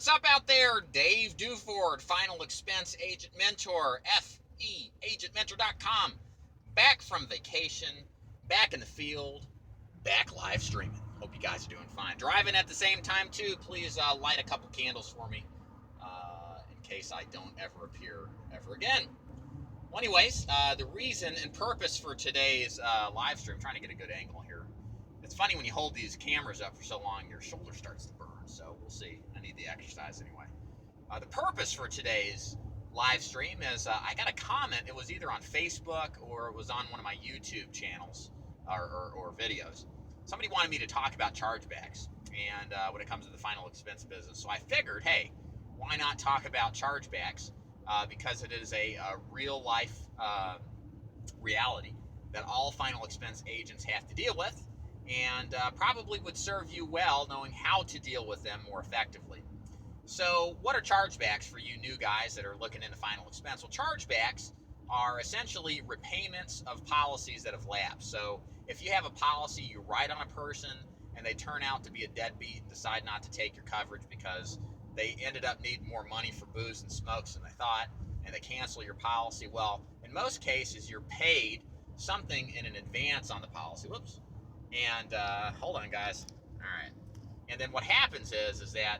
what's up out there? Dave Duford, Final Expense Agent Mentor, FEAgentmentor.com. Back from vacation, back in the field, back live streaming. Hope you guys are doing fine. Driving at the same time, too. Please light a couple candles for me in case I don't ever appear ever again. Well, anyways, the reason and purpose for today's live stream, I'm trying to get a good angle here. It's funny when you hold these cameras up for so long, your shoulder starts to burn. So we'll see. I need the exercise anyway. The purpose for today's live stream is I got a comment. It was either on Facebook or it was on one of my YouTube channels or videos. Somebody wanted me to talk about chargebacks and when it comes to the final expense business. So I figured, hey, why not talk about chargebacks? Because it is a real life reality that all final expense agents have to deal with, and probably would serve you well knowing how to deal with them more effectively. So what are chargebacks for you new guys that are looking into final expense? Well, chargebacks are essentially repayments of policies that have lapsed. So if you have a policy, you write on a person and they turn out to be a deadbeat and decide not to take your coverage because they ended up needing more money for booze and smokes than they thought, and they cancel your policy. Well, in most cases, you're paid something in an advance on the policy. Whoops. And hold on, guys. All right. And then what happens is that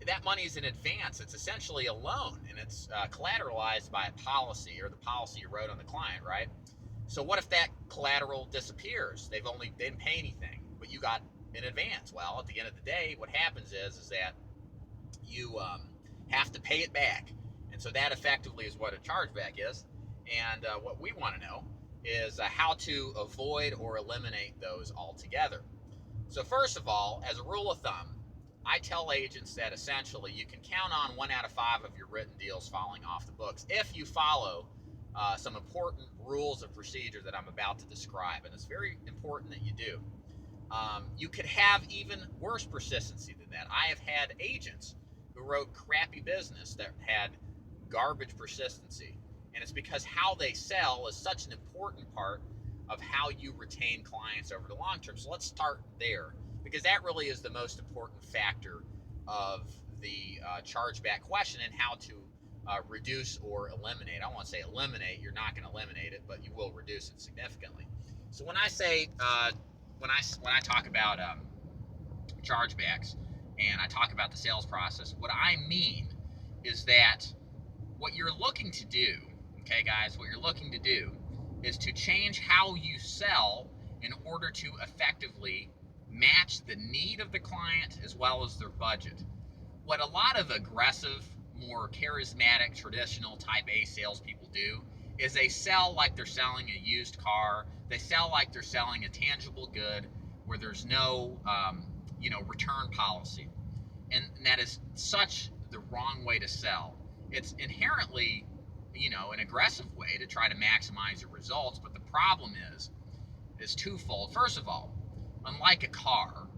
that money is in advance. It's essentially a loan, and it's collateralized by a policy or the policy you wrote on the client, right? So what if that collateral disappears? They didn't pay anything, but you got in advance. Well, at the end of the day, what happens is that you have to pay it back. And so that effectively is what a chargeback is. And what we want to know is how to avoid or eliminate those altogether. So first of all, as a rule of thumb, I tell agents that essentially you can count on 1 out of 5 of your written deals falling off the books if you follow some important rules of procedure that I'm about to describe. And it's very important that you do. You could have even worse persistency than that. I have had agents who wrote crappy business that had garbage persistency. And it's because how they sell is such an important part of how you retain clients over the long term. So let's start there, because that really is the most important factor of the chargeback question and how to reduce or eliminate. I don't want to say eliminate. You're not going to eliminate it, but you will reduce it significantly. So when I say when I talk about chargebacks and I talk about the sales process, what I mean is that what you're looking to do, okay, guys, what you're looking to do is to change how you sell in order to effectively match the need of the client as well as their budget. What a lot of aggressive, more charismatic, traditional type A salespeople do is they sell like they're selling a used car. They sell like they're selling a tangible good where there's no, return policy. And that is such the wrong way to sell. It's inherently, an aggressive way to try to maximize your results. But the problem is twofold. First of all, unlike a car,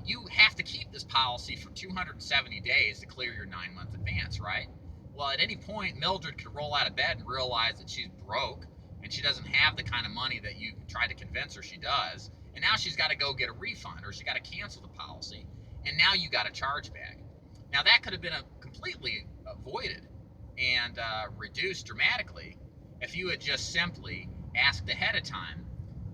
you have to keep this policy for 270 days to clear your 9-month advance, right? Well, at any point, Mildred could roll out of bed and realize that she's broke and she doesn't have the kind of money that you tried to convince her she does. And now she's got to go get a refund, or she's got to cancel the policy. And now you got a chargeback. Now that could have been completely avoided and reduced dramatically if you had just simply asked ahead of time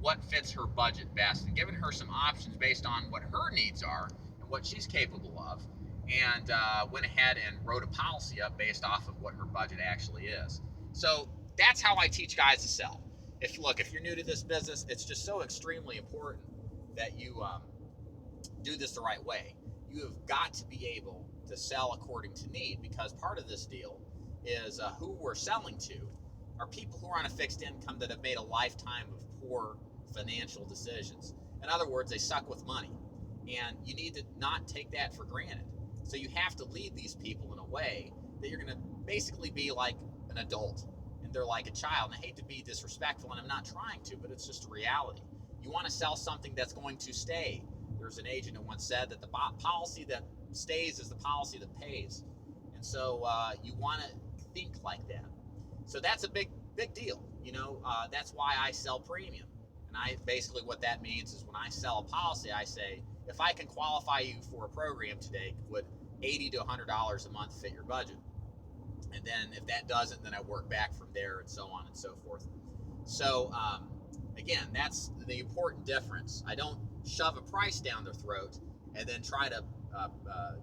what fits her budget best and given her some options based on what her needs are and what she's capable of, and went ahead and wrote a policy up based off of what her budget actually is. So that's how I teach guys to sell. If you're new to this business, it's just so extremely important that you do this the right way. You have got to be able to sell according to need, because part of this deal is who we're selling to are people who are on a fixed income that have made a lifetime of poor financial decisions. In other words, they suck with money, and you need to not take that for granted. So you have to lead these people in a way that you're going to basically be like an adult and they're like a child. And I hate to be disrespectful, and I'm not trying to, but it's just a reality. You want to sell something that's going to stay. There's an agent who once said that the policy that stays is the policy that pays. And so you want to think like that. So that's a big deal. That's why I sell premium. And basically what that means is when I sell a policy, I say, if I can qualify you for a program today, would $80 to $100 a month fit your budget. And then if that doesn't, then I work back from there, and so on and so forth. So again, that's the important difference. I don't shove a price down their throat and then try to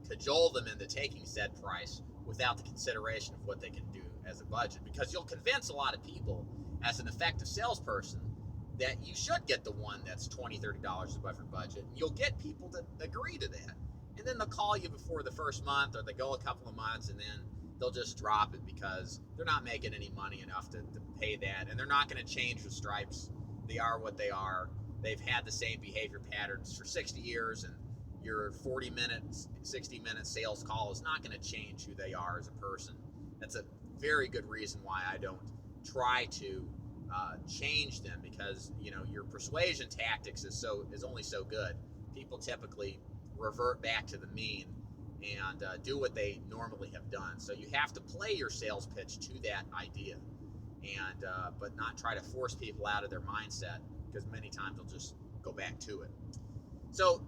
cajole them into taking said price without the consideration of what they can do as a budget, because you'll convince a lot of people as an effective salesperson that you should get the one that's $20, $30 above your budget. And you'll get people to agree to that. And then they'll call you before the first month, or they go a couple of months, and then they'll just drop it because they're not making any money enough to pay that. And they're not going to change the stripes. They are what they are. They've had the same behavior patterns for 60 years, and your 40 minutes, 60-minute sales call is not going to change who they are as a person. That's a very good reason why I don't try to change them, because your persuasion tactics is only so good. People typically revert back to the mean and do what they normally have done. So you have to play your sales pitch to that idea, and but not try to force people out of their mindset, because many times they'll just go back to it. So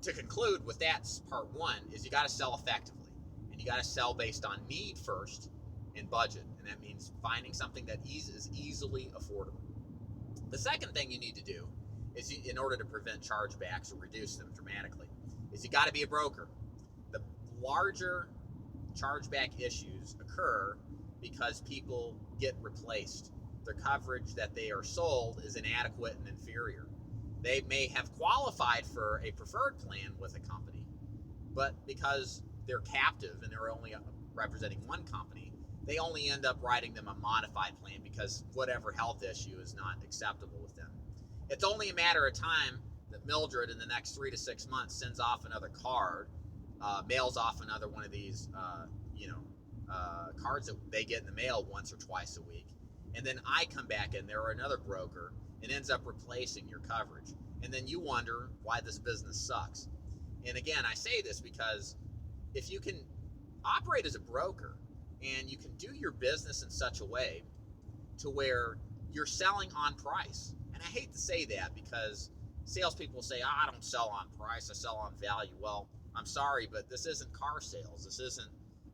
to conclude with that, part one is you got to sell effectively, and you got to sell based on need first and budget, and that means finding something that is easily affordable. The second thing you need to do is, in order to prevent chargebacks or reduce them dramatically, is you got to be a broker. The larger chargeback issues occur because people get replaced. Their coverage that they are sold is inadequate and inferior. They may have qualified for a preferred plan with a company, but because they're captive and they're only representing one company, they only end up writing them a modified plan because whatever health issue is not acceptable with them. It's only a matter of time that Mildred, in the next 3 to 6 months, sends off another card, mails off another one of these, cards that they get in the mail once or twice a week. And then I come back in there, or another broker, and ends up replacing your coverage. And then you wonder why this business sucks. And again, I say this because if you can operate as a broker and you can do your business in such a way to where you're selling on price, and I hate to say that because salespeople say, I don't sell on price, I sell on value. Well, I'm sorry, but this isn't car sales. This isn't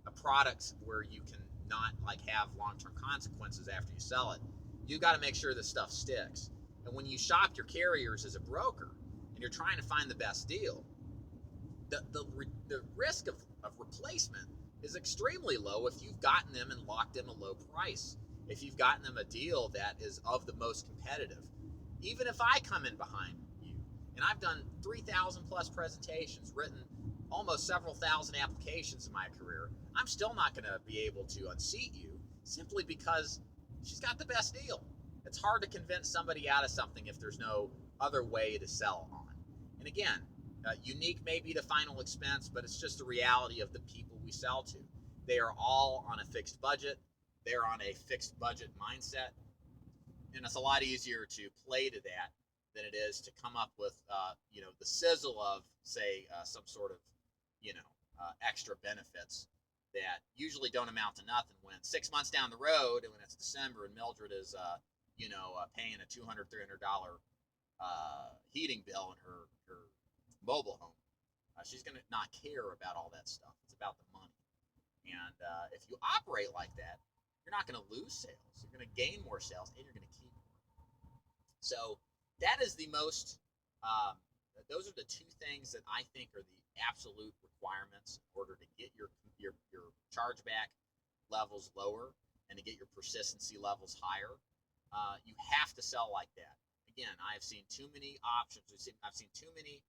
a product where you can not have long-term consequences after you sell it. You got to make sure this stuff sticks. And when you shop your carriers as a broker and you're trying to find the best deal, the risk of replacement is extremely low if you've gotten them and locked them a low price. If you've gotten them a deal that is of the most competitive. Even if I come in behind you, and I've done 3,000 plus presentations, written almost several thousand applications in my career, I'm still not going to be able to unseat you simply because she's got the best deal. It's hard to convince somebody out of something if there's no other way to sell on. And again, unique may be the final expense, but it's just the reality of the people we sell to. They are all on a fixed budget. They're on a fixed budget mindset. And it's a lot easier to play to that than it is to come up with, the sizzle of, say, some sort of, extra benefits that usually don't amount to nothing when 6 months down the road, and when it's December and Mildred is, paying a $200, $300 heating bill in her mobile home, she's going to not care about all that stuff. It's about the money. And if you operate like that, you're not going to lose sales. You're going to gain more sales, and you're going to keep more. So that is the most, those are the two things that I think are the absolute requirements in order to get your chargeback levels lower and to get your persistency levels higher. You have to sell like that. Again, I've seen too many options. I've seen too many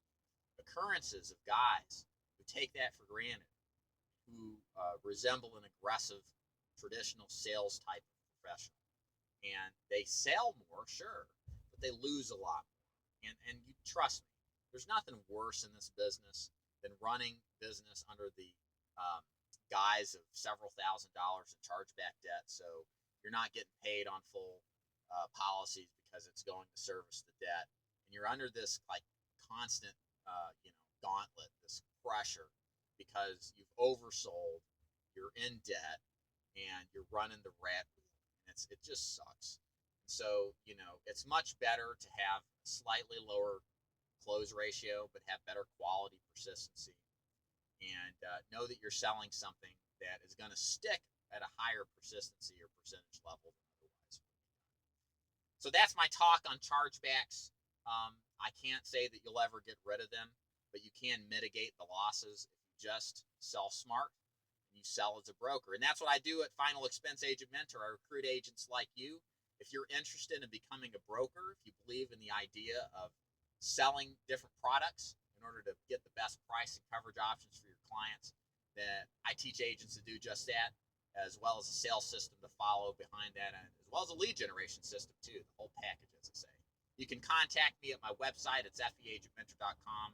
occurrences of guys who take that for granted, who resemble an aggressive traditional sales type of professional. And they sell more, sure, but they lose a lot more. And you trust me, there's nothing worse in this business than running business under the guise of several $1,000s in chargeback debt. So you're not getting paid on full policies because it's going to service the debt. And you're under this constant, gauntlet, this pressure, because you've oversold, you're in debt, and you're running the rat wheel. And it just sucks. So, it's much better to have slightly lower close ratio, but have better quality persistency. and know that you're selling something that is going to stick at a higher persistency or percentage level than otherwise. So that's my talk on chargebacks. I can't say that you'll ever get rid of them, but you can mitigate the losses if you just sell smart and you sell as a broker. And that's what I do at Final Expense Agent Mentor. I recruit agents like you. If you're interested in becoming a broker, if you believe in the idea of selling different products in order to get the best price and coverage options for your clients, then I teach agents to do just that, as well as a sales system to follow behind that, and as well as a lead generation system too, the whole package, as I say. You can contact me at my website. It's feagentmentor.com.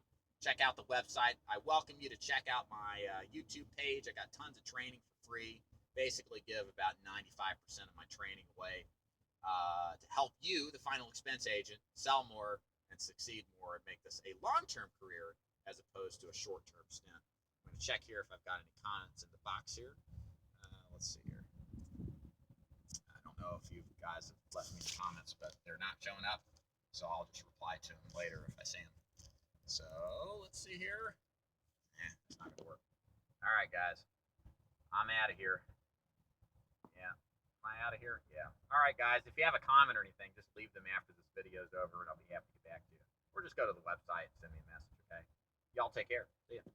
Check out the website. I welcome you to check out my YouTube page. I got tons of training for free. Basically give about 95% of my training away to help you, the final expense agent, sell more and succeed more and make this a long-term career as opposed to a short-term stint. I'm going to check here if I've got any comments in the box here. Let's see here. I don't know if you guys have left me comments, but they're not showing up, so I'll just reply to them later if I see them. So let's see here. It's not going to work. All right, guys. I'm out of here. Yeah. Am I out of here? Yeah. All right, guys. If you have a comment or anything, just leave them after this video is over, and I'll be happy to get back to you. Or just go to the website and send me a message, okay? Y'all take care. See ya.